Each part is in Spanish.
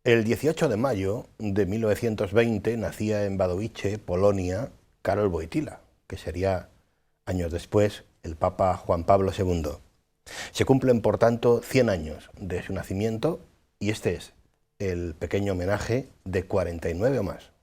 El 18 de mayo de 1920 nacía en Wadowice, Polonia, Karol Wojtyła, que sería años después el Papa Juan Pablo II. Se cumplen, por tanto, 100 años de su nacimiento y este es el pequeño homenaje de 49 o más.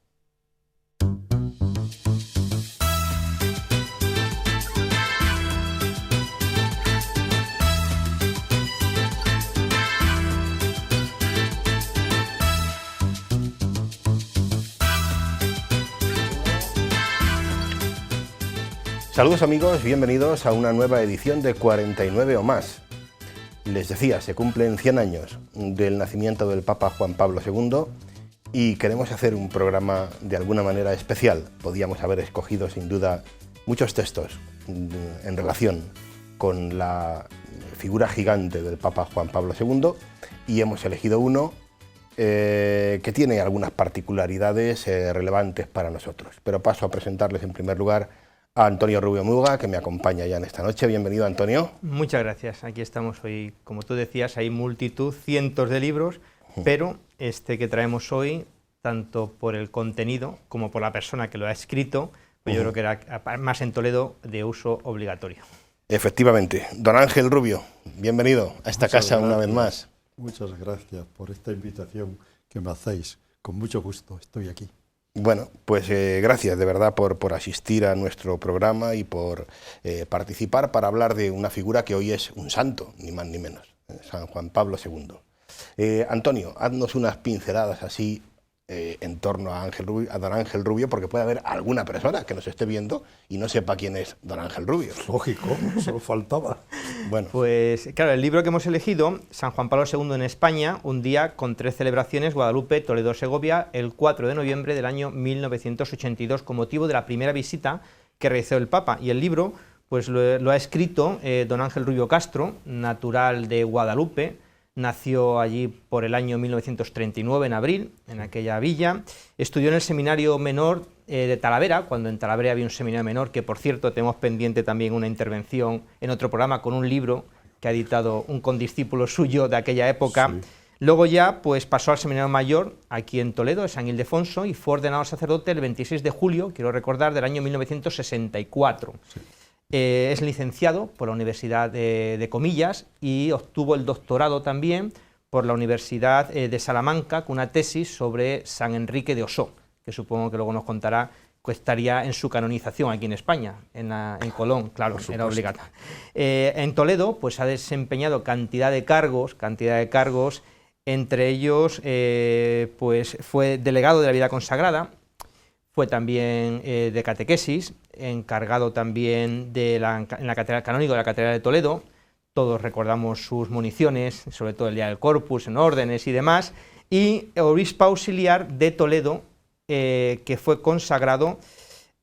Saludos amigos, bienvenidos a una nueva edición de 49 o más. Les decía, se cumplen 100 años del nacimiento del Papa Juan Pablo II y queremos hacer un programa de alguna manera especial. Podíamos haber escogido sin duda muchos textos en relación con la figura gigante del Papa Juan Pablo II y hemos elegido uno que tiene algunas particularidades relevantes para nosotros. Pero paso a presentarles en primer lugar a Antonio Rubio Muga, que me acompaña ya en esta noche. Bienvenido, Antonio. Muchas gracias. Aquí estamos hoy, como tú decías, hay multitud, cientos de libros, pero este que traemos hoy, tanto por el contenido como por la persona que lo ha escrito, pues yo creo que era, más en Toledo, de uso obligatorio. Efectivamente. Don Ángel Rubio, bienvenido a esta casa una vez más. Muchas gracias por esta invitación que me hacéis. Con mucho gusto estoy aquí. Bueno, pues gracias de verdad por asistir a nuestro programa y por participar para hablar de una figura que hoy es un santo, ni más ni menos, San Juan Pablo II. Antonio, haznos unas pinceladas así en torno a don Ángel Rubio, porque puede haber alguna persona que nos esté viendo y no sepa quién es don Ángel Rubio. Lógico, solo faltaba. Bueno. Pues claro, el libro que hemos elegido, San Juan Pablo II en España, un día con 3 celebraciones, Guadalupe, Toledo, Segovia, el 4 de noviembre del año 1982, con motivo de la primera visita que realizó el Papa. Y el libro pues lo ha escrito don Ángel Rubio Castro, natural de Guadalupe. Nació allí por el año 1939, en abril, en aquella villa. Estudió en el seminario menor de Talavera, cuando en Talavera había un seminario menor, que por cierto tenemos pendiente también una intervención en otro programa con un libro que ha editado un condiscípulo suyo de aquella época. Sí. Luego ya pues pasó al seminario mayor, aquí en Toledo, de San Ildefonso, y fue ordenado sacerdote el 26 de julio, quiero recordar, del año 1964. Sí. Es licenciado por la Universidad de Comillas y obtuvo el doctorado también por la Universidad de Salamanca con una tesis sobre San Enrique de Osó, que supongo que luego nos contará que estaría en su canonización aquí en España, en Colón, claro, era obligatorio. En Toledo pues ha desempeñado cantidad de cargos, entre ellos pues fue delegado de la vida consagrada, fue también de catequesis, encargado también en la catedral canónico de la Catedral de Toledo. Todos recordamos sus municiones, sobre todo el día del Corpus, en órdenes y demás, y obispo auxiliar de Toledo, que fue consagrado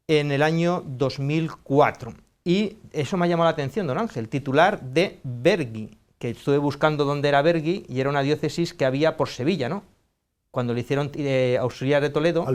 en el año 2004. Y eso me ha llamado la atención, don Ángel, titular de Verghi, que estuve buscando dónde era Verghi, y era una diócesis que había por Sevilla, ¿no? Cuando le hicieron auxiliar de Toledo.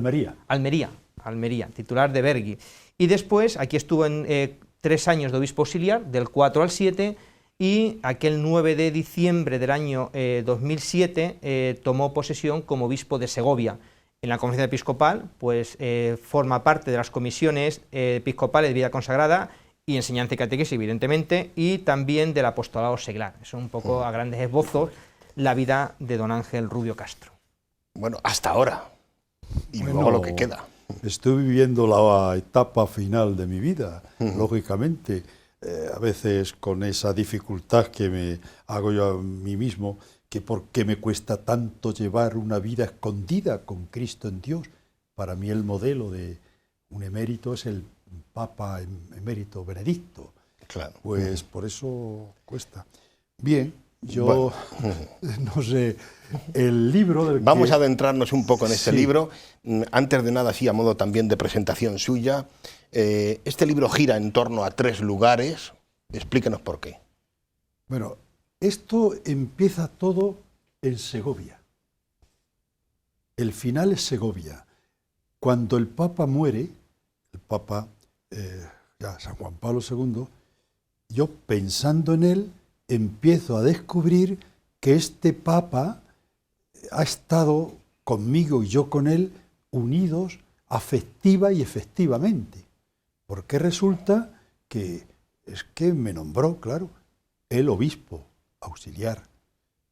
Almería, titular de Verghi. Y después, aquí estuvo en 3 años de obispo auxiliar, del 4 al 7, y aquel 9 de diciembre del año 2007 tomó posesión como obispo de Segovia. En la Conferencia Episcopal, pues forma parte de las comisiones episcopales de vida consagrada y enseñanza y catequesis, evidentemente, y también del apostolado seglar. Eso un poco a grandes esbozos la vida de don Ángel Rubio Castro. Bueno, hasta ahora, y luego lo que queda. Estoy viviendo la etapa final de mi vida, lógicamente, a veces con esa dificultad que me hago yo a mí mismo, que por qué me cuesta tanto llevar una vida escondida con Cristo en Dios. Para mí el modelo de un emérito es el Papa emérito Benedicto. Claro. Pues por eso cuesta. Bien. Yo, no sé, el libro del Vamos a adentrarnos un poco en este libro. Antes de nada, así a modo también de presentación suya, este libro gira en torno a 3 lugares. Explíquenos por qué. Bueno, esto empieza todo en Segovia. El final es Segovia. Cuando el Papa muere, el Papa San Juan Pablo II, yo pensando en él, empiezo a descubrir que este Papa ha estado conmigo y yo con él unidos afectiva y efectivamente, porque resulta que es que me nombró, claro, el obispo auxiliar,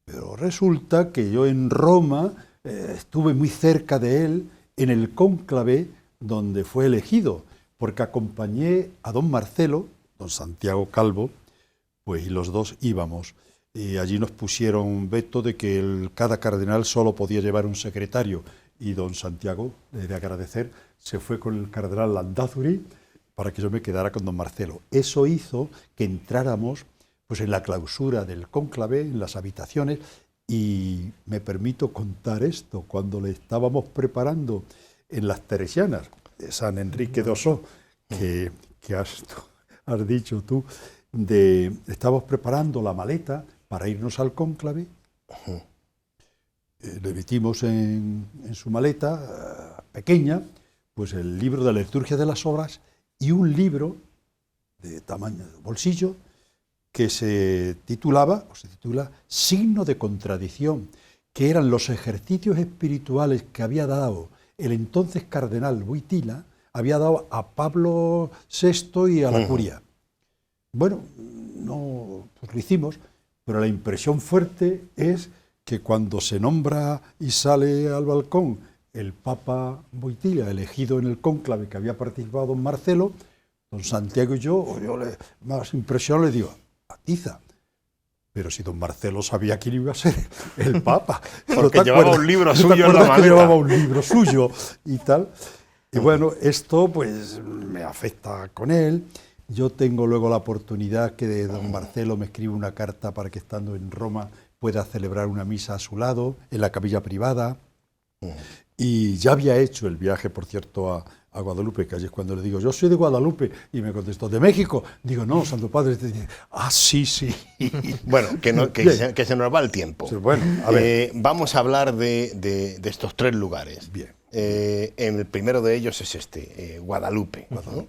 pero resulta que yo en Roma estuve muy cerca de él en el cónclave donde fue elegido, porque acompañé a don Marcelo, don Santiago Calvo, pues y los dos íbamos. Y allí nos pusieron un veto de que cada cardenal solo podía llevar un secretario, y don Santiago, le he de agradecer, se fue con el cardenal Landázuri para que yo me quedara con don Marcelo. Eso hizo que entráramos pues en la clausura del cónclave, en las habitaciones, y me permito contar esto, cuando le estábamos preparando en las Teresianas de San Enrique de Osó, que has dicho tú, estábamos preparando la maleta para irnos al cónclave. Le metimos en su maleta pequeña pues el libro de la liturgia de las obras y un libro de tamaño de bolsillo que se titula Signo de contradicción, que eran los ejercicios espirituales que había dado el entonces cardenal Wojtyła, había dado a Pablo VI y a la curia. Bueno, no, pues lo hicimos, pero la impresión fuerte es que cuando se nombra y sale al balcón el Papa Wojtyła, elegido en el cónclave que había participado don Marcelo, don Santiago y yo más impresión le digo, atiza. Pero si don Marcelo sabía quién iba a ser el Papa. Porque llevaba un libro suyo en la maleta. Llevaba un libro suyo y tal. Y bueno, esto pues me afecta con él. Yo tengo luego la oportunidad que de don Marcelo me escribe una carta para que estando en Roma pueda celebrar una misa a su lado, en la capilla privada. Y ya había hecho el viaje, por cierto, a Guadalupe, que allí es cuando le digo, yo soy de Guadalupe, y me contestó, ¿de México? Digo, no, Santo Padre, sí. Bueno, que se nos va el tiempo. Sí, bueno, a ver. Vamos a hablar de estos tres lugares. Bien. El primero de ellos es Guadalupe. ¿No?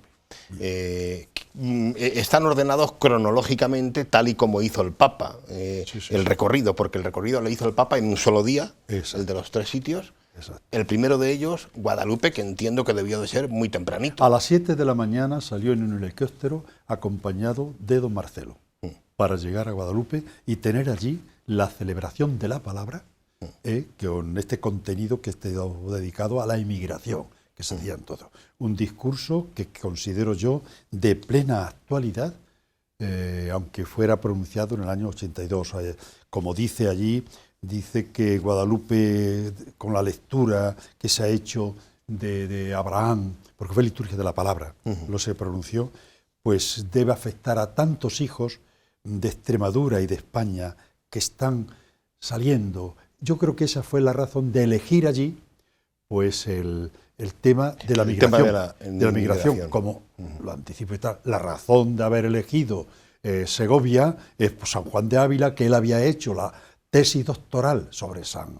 Están ordenados cronológicamente tal y como hizo el Papa el recorrido, porque el recorrido lo hizo el Papa en un solo día. Exacto. El de los tres sitios. Exacto. El primero de ellos, Guadalupe, que entiendo que debió de ser muy tempranito. A las 7 de la mañana salió en un helicóptero acompañado de don Marcelo para llegar a Guadalupe y tener allí la celebración de la palabra, con este contenido que está dedicado a la emigración, que se hacía en todo. Un discurso que considero yo de plena actualidad, aunque fuera pronunciado en el año 82. Como dice allí, dice que Guadalupe, con la lectura que se ha hecho de Abraham, porque fue liturgia de la palabra, lo se pronunció, pues debe afectar a tantos hijos de Extremadura y de España que están saliendo. Yo creo que esa fue la razón de elegir allí pues el tema de la migración, de la migración, como lo anticipo y tal. La razón de haber elegido Segovia es pues, San Juan de Ávila, que él había hecho la tesis doctoral sobre San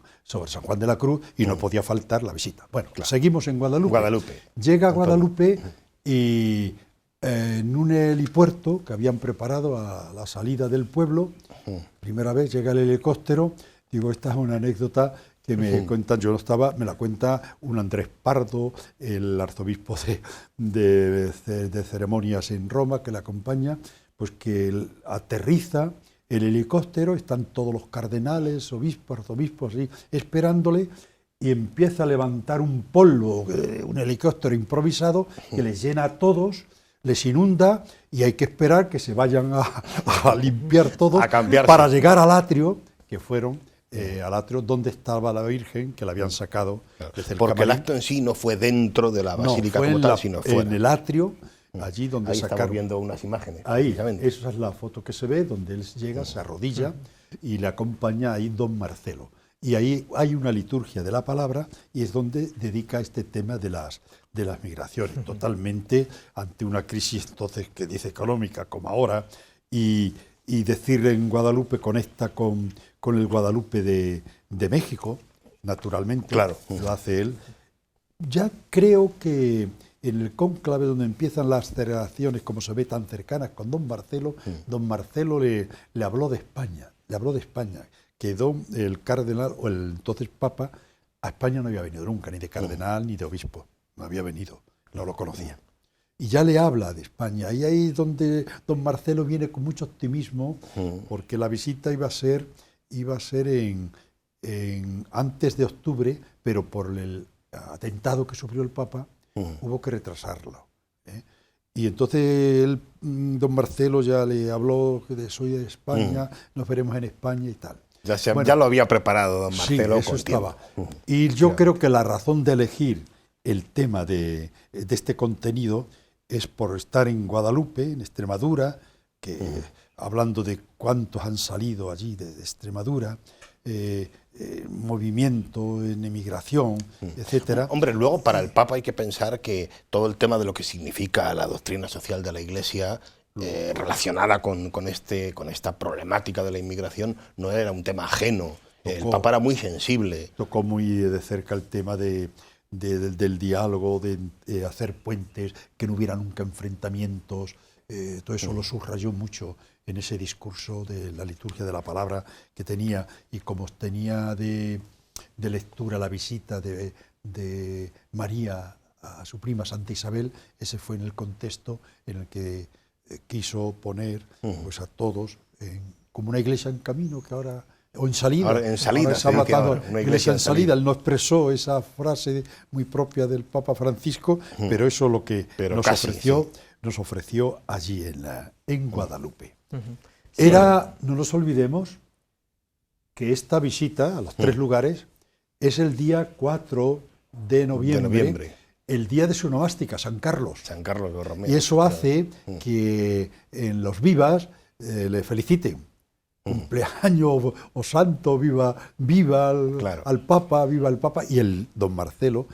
Juan de la Cruz y no podía faltar la visita. Bueno, claro. Seguimos en Guadalupe. Llega a Guadalupe y en un helipuerto que habían preparado a la salida del pueblo, primera vez llega el helicóptero, digo, esta es una anécdota que me cuentan, yo no estaba, me la cuenta un Andrés Pardo, el arzobispo de ceremonias en Roma, que le acompaña, pues que aterriza el helicóptero, están todos los cardenales, obispos, arzobispos, así, esperándole, y empieza a levantar un polvo, un helicóptero improvisado, que les llena a todos, les inunda, y hay que esperar que se vayan a limpiar todo para llegar al atrio, que fueron al atrio donde estaba la Virgen, que la habían sacado. Desde porque el acto en sí no fue dentro de la basílica como tal, sino fuera. En el atrio, allí donde ahí sacaron. Estamos viendo unas imágenes. Ahí, esa es la foto que se ve, donde él llega, se arrodilla y le acompaña ahí don Marcelo. Y ahí hay una liturgia de la palabra y es donde dedica este tema de las migraciones, totalmente ante una crisis entonces que dice económica como ahora, y decirle en Guadalupe conecta con el Guadalupe de México, naturalmente, claro. Lo hace él. Ya creo que en el cónclave donde empiezan las celebraciones, como se ve tan cercanas con don Marcelo le habló de España, quedó el cardenal, o el entonces papa, a España no había venido nunca, ni de cardenal ni de obispo, no había venido, no lo conocía. Y ya le habla de España, y ahí es donde don Marcelo viene con mucho optimismo, porque la visita iba a ser antes de octubre, pero por el atentado que sufrió el Papa, hubo que retrasarlo. Y entonces don Marcelo ya le habló de soy de España, nos veremos en España y tal. Ya lo había preparado don Marcelo. Sí, eso estaba. Y yo creo que la razón de elegir el tema de este contenido es por estar en Guadalupe, en Extremadura, que hablando de cuántos han salido allí de Extremadura, movimiento en emigración, etcétera. Hombre, luego para el Papa hay que pensar que todo el tema de lo que significa la doctrina social de la Iglesia relacionada con esta problemática de la inmigración no era un tema ajeno. El Papa era muy sensible. Tocó muy de cerca el tema del diálogo, de hacer puentes, que no hubiera nunca enfrentamientos. Todo eso lo subrayó mucho en ese discurso de la liturgia de la palabra que tenía, y como tenía de lectura la visita de María a su prima Santa Isabel, ese fue en el contexto en el que quiso poner pues a todos como una iglesia en camino, que ahora, o en salida, ahora se ha matado una iglesia en salida. Él no expresó esa frase muy propia del Papa Francisco, pero eso es lo que nos ofreció allí en Guadalupe. Sí. No nos olvidemos que esta visita a los tres lugares es el día 4 de noviembre, el día de su noástica, San Carlos. San Carlos Borromeo. Y eso hace que en los vivas le feliciten. Cumpleaños o santo, viva al Papa, viva el Papa. Y el don Marcelo,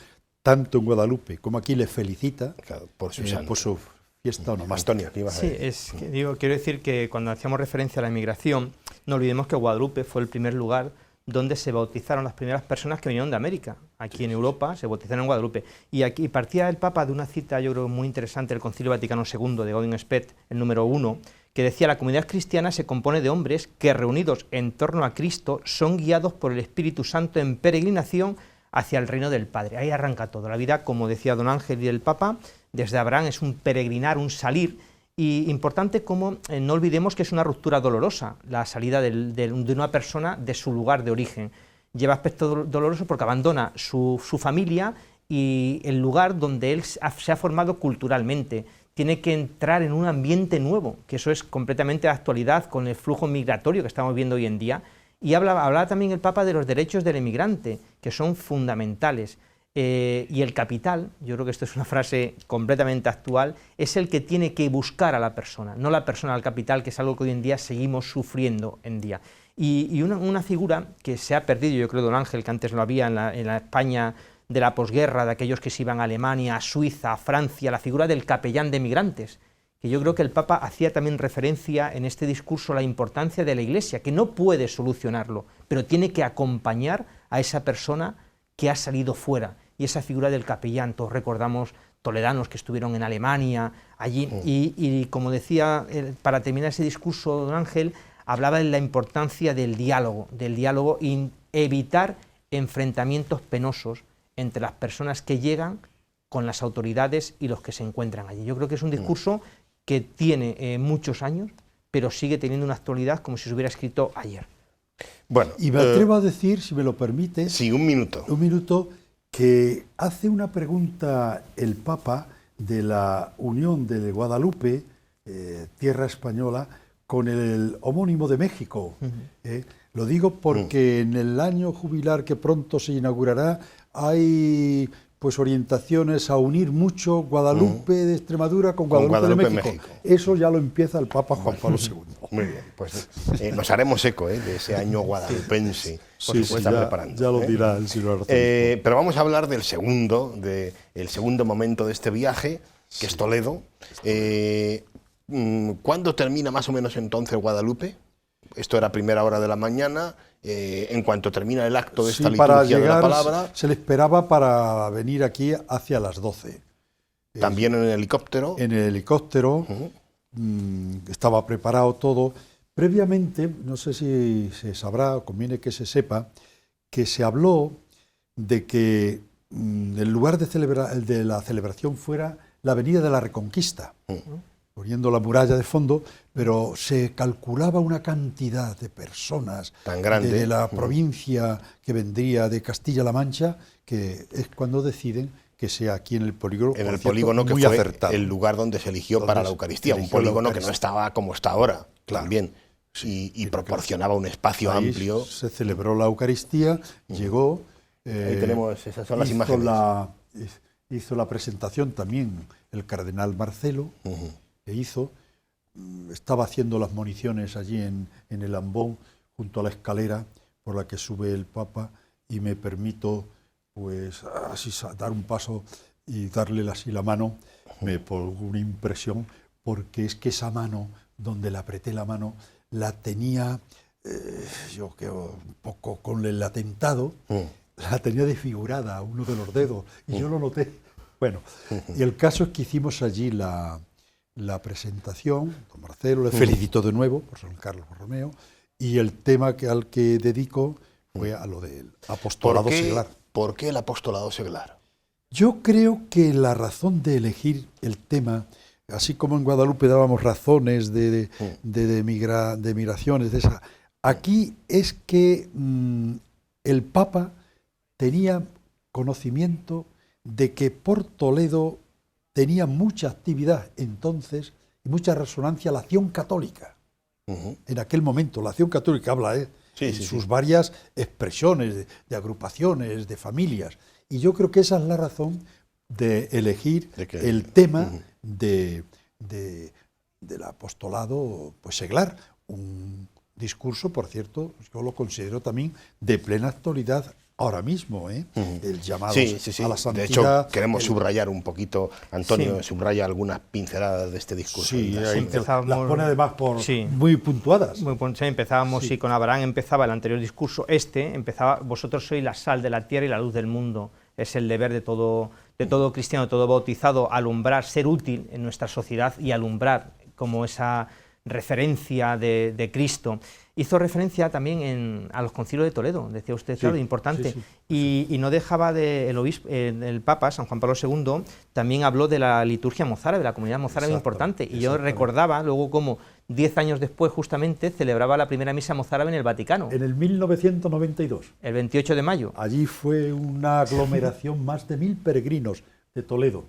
tanto en Guadalupe como aquí, le felicita por su fiesta onomástica. Antonio, ¿qué ibas a decir? Sí, quiero decir que cuando hacíamos referencia a la inmigración, no olvidemos que Guadalupe fue el primer lugar donde se bautizaron las primeras personas que vinieron de América. Aquí en Europa se bautizaron en Guadalupe. Y aquí partía el Papa de una cita, yo creo, muy interesante del Concilio Vaticano II, de Gaudium et Spes, el número 1, que decía: la comunidad cristiana se compone de hombres que, reunidos en torno a Cristo, son guiados por el Espíritu Santo en peregrinación hacia el reino del Padre. Ahí arranca todo. La vida, como decía don Ángel y el Papa, desde Abraham es un peregrinar, un salir, y importante como no olvidemos que es una ruptura dolorosa, la salida de una persona de su lugar de origen. Lleva aspecto doloroso porque abandona su familia y el lugar donde él se ha formado culturalmente. Tiene que entrar en un ambiente nuevo, que eso es completamente de actualidad con el flujo migratorio que estamos viendo hoy en día. Y hablaba también el Papa de los derechos del emigrante, que son fundamentales. Y el capital, yo creo que esto es una frase completamente actual, es el que tiene que buscar a la persona, no la persona al capital, que es algo que hoy en día seguimos sufriendo en día. Y una figura que se ha perdido, yo creo, don Ángel, que antes lo había en la España de la posguerra, de aquellos que se iban a Alemania, a Suiza, a Francia, la figura del capellán de migrantes, que yo creo que el Papa hacía también referencia en este discurso a la importancia de la Iglesia, que no puede solucionarlo, pero tiene que acompañar a esa persona que ha salido fuera. Y esa figura del capellán, todos recordamos toledanos que estuvieron en Alemania, allí, y como decía, para terminar ese discurso, don Ángel, hablaba de la importancia del diálogo y evitar enfrentamientos penosos entre las personas que llegan con las autoridades y los que se encuentran allí. Yo creo que es un discurso que tiene muchos años, pero sigue teniendo una actualidad como si se hubiera escrito ayer. Bueno, y me atrevo a decir, si me lo permite... Sí, un minuto. Un minuto, que hace una pregunta el Papa de la unión de Guadalupe, tierra española, con el homónimo de México. Lo digo porque en el año jubilar que pronto se inaugurará hay pues orientaciones a unir mucho Guadalupe de Extremadura con Guadalupe de México. Eso ya lo empieza el Papa Juan Pablo II. Muy bien, pues nos haremos eco de ese año guadalupense. Sí, ya lo dirá el señor Arzobispo. Pero vamos a hablar del segundo momento de este viaje, que es Toledo. ¿Cuándo termina más o menos entonces Guadalupe? Esto era a primera hora de la mañana. En cuanto termina el acto de esta liturgia de la palabra... Se le esperaba para venir aquí hacia las 12. También en el helicóptero. En el helicóptero, estaba preparado todo, Previamente, no sé si se sabrá, o conviene que se sepa, que se habló de que el lugar de la celebración fuera la Avenida de la Reconquista, poniendo la muralla de fondo, pero se calculaba una cantidad de personas tan grande de la provincia que vendría de Castilla-La Mancha, que es cuando deciden que sea aquí en el polígono. En el polígono que muy fue acertado, el lugar donde se eligió para la Eucaristía, un polígono que no estaba como está ahora, claro, también, y proporcionaba un espacio amplio. Se celebró la Eucaristía, llegó... Ahí tenemos, esas son las imágenes. Hizo la presentación también el cardenal Marcelo, estaba haciendo las municiones allí en el ambón, junto a la escalera por la que sube el Papa, y me permito pues así dar un paso y darle así la mano, me pongo una impresión, porque es que esa mano, donde le apreté la mano, la tenía, yo creo, un poco con el atentado, la tenía desfigurada, uno de los dedos, y yo lo noté. Bueno, y el caso es que hicimos allí la presentación, don Marcelo, le felicitó de nuevo por San Carlos Borromeo, y el tema al que dedico fue a lo del apostolado seglar. ¿Por qué el apostolado seglar? Yo creo que la razón de elegir el tema, así como en Guadalupe dábamos razones de migraciones, de esa, aquí es que el Papa tenía conocimiento de que por Toledo tenía mucha actividad entonces y mucha resonancia la acción católica. En aquel momento, la acción católica habla en sus varias expresiones de agrupaciones, de familias. Y yo creo que esa es la razón de elegir el tema del apostolado pues, seglar. Un discurso, por cierto, yo lo considero también de plena actualidad ahora mismo, el llamado a la santidad. De hecho, queremos subrayar un poquito, Antonio subraya algunas pinceladas de este discurso. Sí, las pone además muy puntuadas. Empezábamos, con Abraham empezaba el anterior discurso, empezaba, vosotros sois la sal de la tierra y la luz del mundo. Es el deber de todo cristiano, de todo bautizado, alumbrar, ser útil en nuestra sociedad y alumbrar como esa referencia de Cristo. Hizo referencia también a los concilios de Toledo, decía usted, claro, importante, y no dejaba el Papa, San Juan Pablo II, también habló de la liturgia mozárabe, de la comunidad mozárabe importante, y yo recordaba luego como 10 años después justamente celebraba la primera misa mozárabe en el Vaticano. En el 1992. El 28 de mayo. Allí fue una aglomeración, más de 1000 peregrinos de Toledo,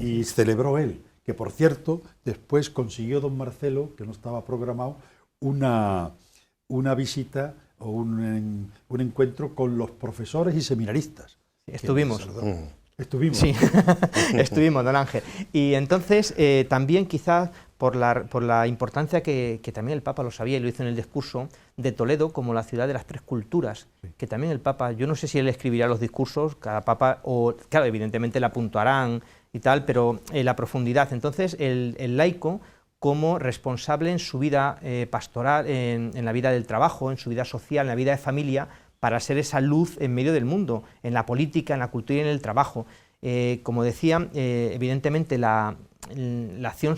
y celebró él, que por cierto, después consiguió don Marcelo, que no estaba programado, una visita o un encuentro con los profesores y seminaristas. Estuvimos. Estuvimos. Sí, estuvimos, don Ángel. Y entonces, también quizás por la importancia que también el Papa lo sabía y lo hizo en el discurso de Toledo como la ciudad de las tres culturas, que también el Papa, yo no sé si él escribirá los discursos, cada Papa, o claro, evidentemente la puntuarán y tal, pero la profundidad. Entonces, el laico como responsable en su vida pastoral, en la vida del trabajo, en su vida social, en la vida de familia, para ser esa luz en medio del mundo, en la política, en la cultura y en el trabajo. Como decía, evidentemente la acción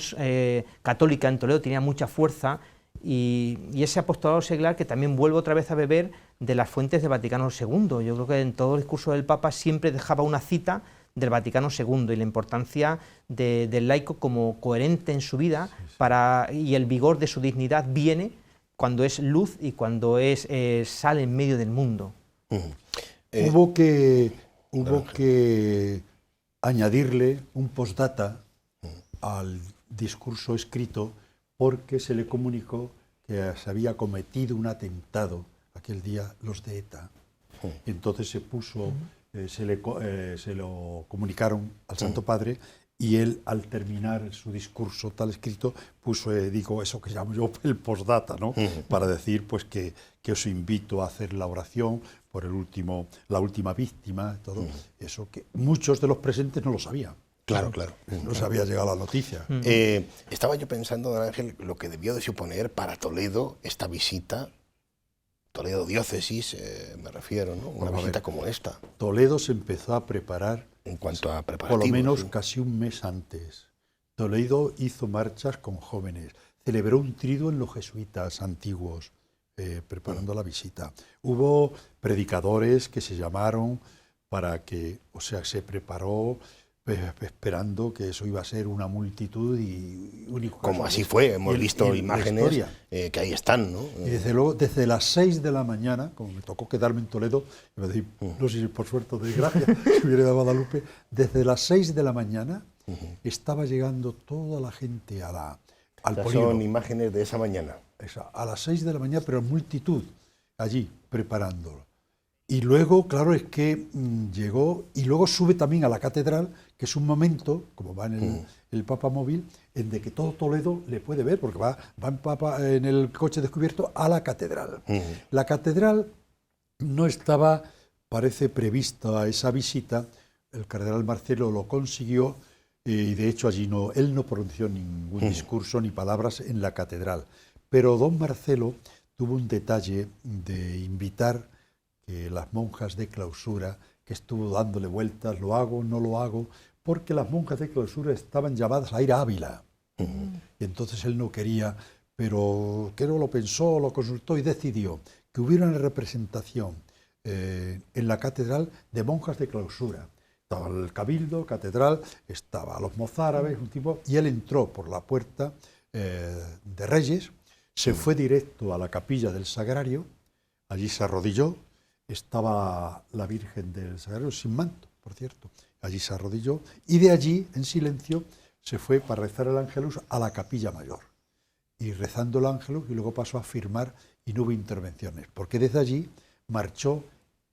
católica en Toledo tenía mucha fuerza y ese apostolado seglar que también vuelve otra vez a beber de las fuentes del Vaticano II. Yo creo que en todo el discurso del Papa siempre dejaba una cita del Vaticano II y la importancia del laico como coherente en su vida y el vigor de su dignidad viene cuando es luz y cuando es sal en medio del mundo. Hubo que añadirle un postdata al discurso escrito porque se le comunicó que se había cometido un atentado aquel día los de ETA. Entonces se puso... se lo comunicaron al Santo Padre y él, al terminar su discurso tal escrito, puso, eso que llamo yo el postdata, ¿no? Para decir pues que os invito a hacer la oración por la última víctima, todo eso que muchos de los presentes no lo sabían. Claro. No se había llegado la noticia. Estaba yo pensando, don Ángel, lo que debió de suponer para Toledo esta visita. Toledo diócesis, me refiero, ¿no? Una visita como esta. Toledo se empezó a preparar, en cuanto a preparativos, por lo menos casi un mes antes. Toledo hizo marchas con jóvenes, celebró un triduo en los jesuitas antiguos, preparando la visita. Hubo predicadores que se llamaron para que, o sea, se preparó esperando que eso iba a ser una multitud y único. Como así fue, hemos visto imágenes que ahí están, ¿no? Y desde luego, desde las 6 de la mañana, como me tocó quedarme en Toledo, iba a decir, no sé si por suerte o desgracia, si hubiera ido a Guadalupe, desde las 6 de la mañana estaba llegando toda la gente al polígono. Son imágenes de esa mañana. A las 6 de la mañana, pero en multitud, allí, preparándolo. Y luego, claro, es que llegó, y luego sube también a la catedral, que es un momento, como va en el Papa móvil, en de que todo Toledo le puede ver, porque va en el coche descubierto a la catedral. La catedral no estaba, parece, prevista a esa visita, el cardenal Marcelo lo consiguió, y de hecho allí él no pronunció ningún discurso ni palabras en la catedral. Pero don Marcelo tuvo un detalle de invitar las monjas de clausura, que estuvo dándole vueltas, lo hago, no lo hago, porque las monjas de clausura estaban llamadas a ir a Ávila. Y entonces él no quería, pero que no lo pensó, lo consultó y decidió que hubiera una representación en la catedral de monjas de clausura. Estaba el cabildo, catedral, estaba los mozárabes, un tipo, y él entró por la puerta de Reyes, se fue directo a la capilla del Sagrario, allí se arrodilló. Estaba la Virgen del Sagrario, sin manto, por cierto. Allí se arrodilló y de allí, en silencio, se fue para rezar el Ángelus a la capilla mayor. Y rezando el Ángelus, y luego pasó a firmar y no hubo intervenciones, porque desde allí marchó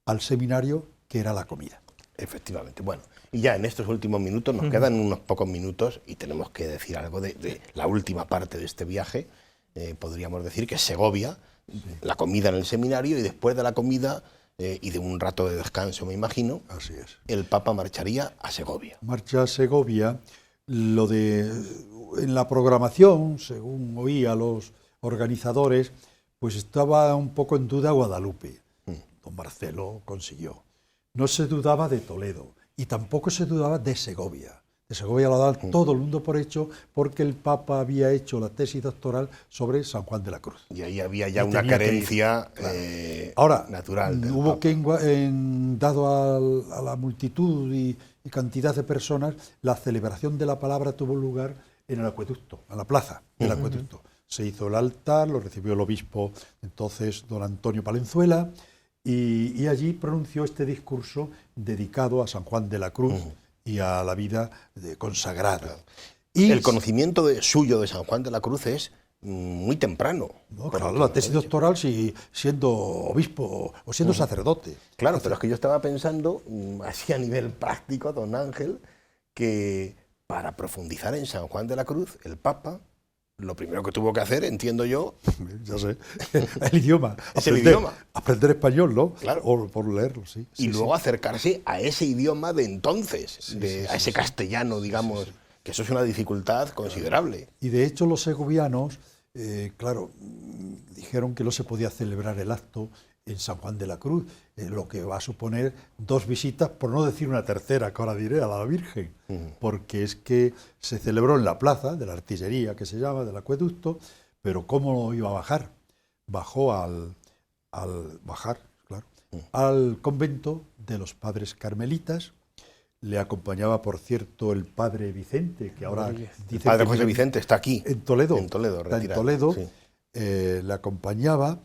al seminario, que era la comida. Efectivamente. Bueno, y ya en estos últimos minutos, nos quedan unos pocos minutos y tenemos que decir algo de la última parte de este viaje. Podríamos decir que Segovia, la comida en el seminario y después de la comida... y de un rato de descanso, me imagino, así es, el Papa marcharía a Segovia. Marcha a Segovia. En la programación, según oí a los organizadores, pues estaba un poco en duda Guadalupe. Don Marcelo consiguió. No se dudaba de Toledo y tampoco se dudaba de Segovia. De Segovia lo daba todo el mundo por hecho, porque el Papa había hecho la tesis doctoral sobre San Juan de la Cruz. Y ahí había ya una carencia natural. Hubo que, dado a la multitud y cantidad de personas, la celebración de la palabra tuvo lugar en el acueducto, a la plaza del acueducto. Se hizo el altar, lo recibió el obispo, entonces don Antonio Palenzuela, y allí pronunció este discurso dedicado a San Juan de la Cruz, y a la vida consagrada. Y el conocimiento suyo de San Juan de la Cruz es muy temprano. No, claro, la tesis doctoral siendo obispo o siendo sacerdote. Claro, pero es que yo estaba pensando, así a nivel práctico, don Ángel, que para profundizar en San Juan de la Cruz, el Papa, lo primero que tuvo que hacer, entiendo yo... Ya sé, el idioma. Aprender español, ¿no? Claro. O por leerlo, sí. Y luego acercarse a ese idioma de entonces, a ese castellano, digamos, que eso es una dificultad considerable. Y de hecho los segovianos, claro, dijeron que no se podía celebrar el acto en San Juan de la Cruz, lo que va a suponer 2 visitas, por no decir una tercera, que ahora diré, a la Virgen, porque es que se celebró en la plaza de la artillería, que se llama, del acueducto, pero ¿cómo iba a bajar? Bajó al convento de los padres carmelitas. Le acompañaba, por cierto, el padre Vicente, que ahora dice... El padre José Vicente está aquí. En Toledo. En Toledo, está en Toledo. Sí. Le acompañaba.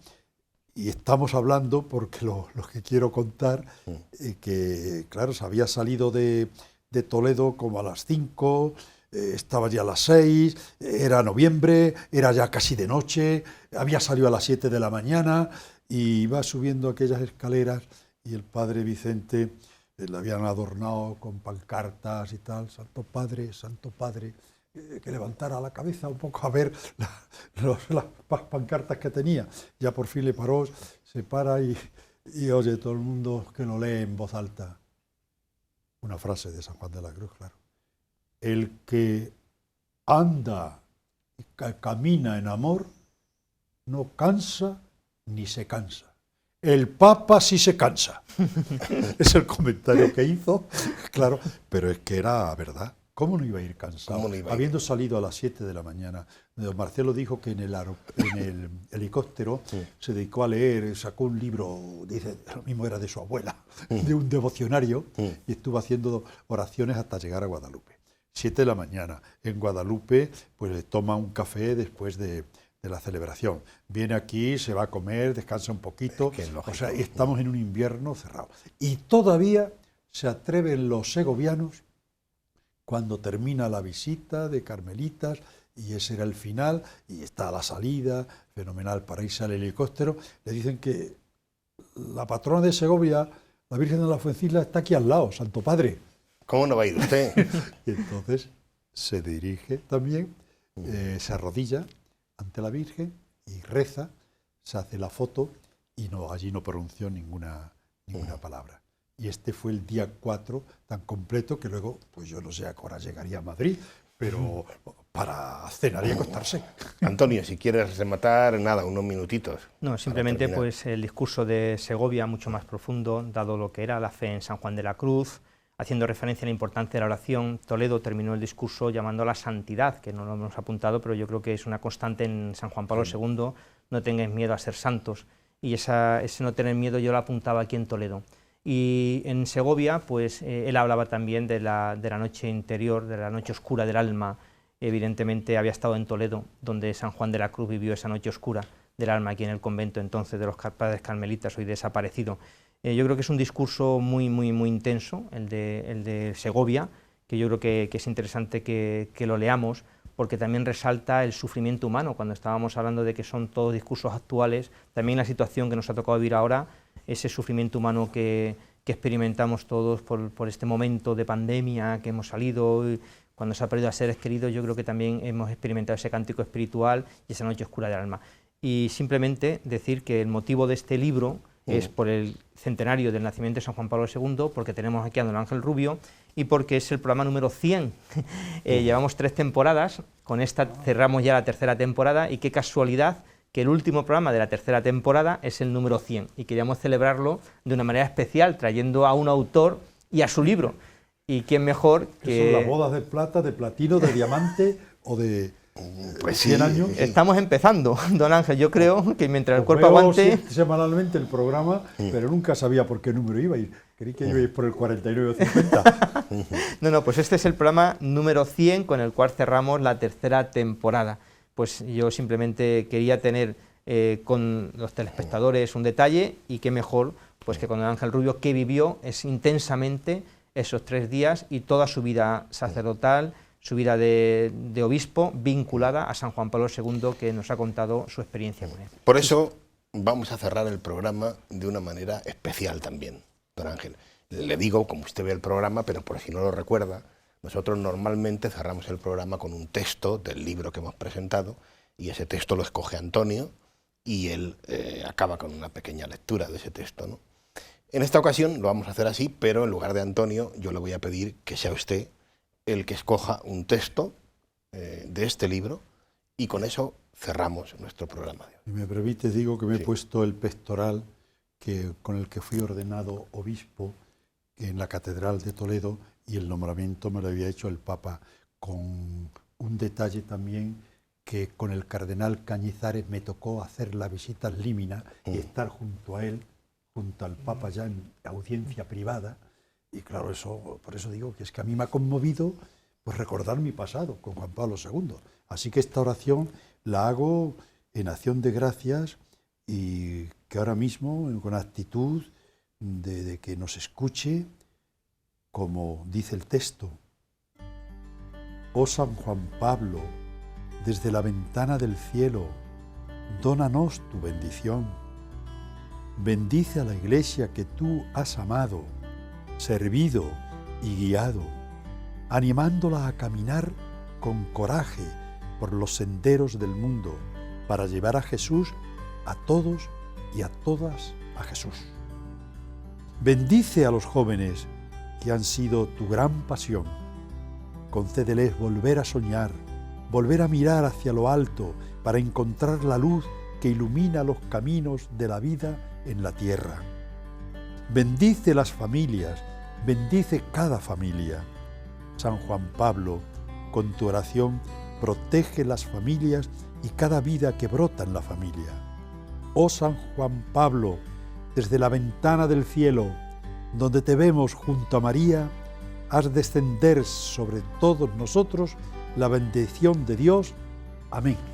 Y estamos hablando, porque lo que quiero contar, que claro, se había salido de Toledo como a las 5, estaba ya a las 6, era noviembre, era ya casi de noche, había salido a las 7 de la mañana y iba subiendo aquellas escaleras y el padre Vicente le habían adornado con pancartas y tal, Santo Padre, que levantara la cabeza un poco a ver las pancartas que tenía. Ya por fin le paró, se para y oye todo el mundo que lo lee en voz alta. Una frase de San Juan de la Cruz, claro. El que anda y camina en amor no cansa ni se cansa. El Papa sí se cansa. Es el comentario que hizo, claro, pero es que era verdad. ¿Cómo no iba a ir cansado? ¿Cómo no iba a ir? Habiendo salido a las 7 de la mañana, don Marcelo dijo que en el helicóptero se dedicó a leer, sacó un libro, dice, lo mismo era de su abuela, de un devocionario, y estuvo haciendo oraciones hasta llegar a Guadalupe. 7 de la mañana. En Guadalupe, pues toma un café después de la celebración. Viene aquí, se va a comer, descansa un poquito. O sea, estamos en un invierno cerrado. Y todavía se atreven los segovianos, cuando termina la visita de Carmelitas, y ese era el final, y está la salida, fenomenal para irse al helicóptero, le dicen que la patrona de Segovia, la Virgen de la Fuencilla, está aquí al lado, Santo Padre. ¿Cómo no va a ir usted? Y entonces se dirige también, se arrodilla ante la Virgen y reza, se hace la foto y allí no pronunció ninguna palabra. Y este fue el día 4 tan completo que luego, pues yo no sé a qué hora llegaría a Madrid, pero para cenar y acostarse. Antonio, si quieres rematar, nada, unos minutitos. No, simplemente pues el discurso de Segovia, mucho más profundo, dado lo que era la fe en San Juan de la Cruz, haciendo referencia a la importancia de la oración. Toledo terminó el discurso llamando a la santidad, que no lo hemos apuntado, pero yo creo que es una constante en San Juan Pablo II, no tengáis miedo a ser santos, y ese no tener miedo yo lo apuntaba aquí en Toledo. Y en Segovia, pues él hablaba también de la noche interior, de la noche oscura del alma. Evidentemente había estado en Toledo, donde San Juan de la Cruz vivió esa noche oscura del alma, aquí en el convento entonces de los padres carmelitas, hoy desaparecido. Yo creo que es un discurso muy intenso, el de Segovia, que yo creo que es interesante que lo leamos, porque también resalta el sufrimiento humano. Cuando estábamos hablando de que son todos discursos actuales, también la situación que nos ha tocado vivir ahora, ese sufrimiento humano que experimentamos todos por este momento de pandemia que hemos salido, y cuando se ha perdido a seres queridos, yo creo que también hemos experimentado ese cántico espiritual y esa noche oscura del alma. Y simplemente decir que el motivo de este libro es por el centenario del nacimiento de San Juan Pablo II, porque tenemos aquí a don Ángel Rubio y porque es el programa número 100. Llevamos 3 temporadas, con esta cerramos ya la 3ª temporada, y qué casualidad que el último programa de la 3ª temporada es el número 100, y queríamos celebrarlo de una manera especial, trayendo a un autor y a su libro. Y quién mejor que... ¿Son las bodas de plata, de platino, de diamante o de... Pues 100 años. Estamos empezando, don Ángel. Yo creo que mientras el cuerpo aguante... Semanalmente el programa, pero nunca sabía por qué número iba a ir. Creí que iba a ir por el 49 o 50. No, pues este es el programa número 100 con el cual cerramos la 3ª temporada. Pues yo simplemente quería tener con los telespectadores un detalle, y qué mejor pues que con don Ángel Rubio, que vivió intensamente esos 3 días y toda su vida sacerdotal, su vida de obispo, vinculada a San Juan Pablo II, que nos ha contado su experiencia con él. Por eso vamos a cerrar el programa de una manera especial también, don Ángel. Le digo, como usted ve el programa, pero por si no lo recuerda, nosotros normalmente cerramos el programa con un texto del libro que hemos presentado, y ese texto lo escoge Antonio, y él acaba con una pequeña lectura de ese texto, ¿no? En esta ocasión lo vamos a hacer así, pero en lugar de Antonio, yo le voy a pedir que sea usted el que escoja un texto de este libro, y con eso cerramos nuestro programa de hoy. Si me permite, digo que me he puesto el pectoral con el que fui ordenado obispo en la Catedral de Toledo, y el nombramiento me lo había hecho el Papa, con un detalle también, que con el cardenal Cañizares me tocó hacer la visita al Límina y estar junto a él, junto al Papa, ya en audiencia privada. Y claro, por eso digo que es que a mí me ha conmovido pues recordar mi pasado con Juan Pablo II. Así que esta oración la hago en acción de gracias, y que ahora mismo, con actitud de que nos escuche, como dice el texto: oh San Juan Pablo, desde la ventana del cielo, dónanos tu bendición. Bendice a la Iglesia que tú has amado, servido y guiado, animándola a caminar con coraje por los senderos del mundo, para llevar a Jesús a todos y a todas a Jesús. Bendice a los jóvenes que han sido tu gran pasión. Concédeles volver a soñar, volver a mirar hacia lo alto para encontrar la luz que ilumina los caminos de la vida en la tierra. Bendice las familias, bendice cada familia. San Juan Pablo, con tu oración protege las familias y cada vida que brota en la familia. Oh San Juan Pablo, desde la ventana del cielo, donde te vemos junto a María, haz descender sobre todos nosotros la bendición de Dios. Amén.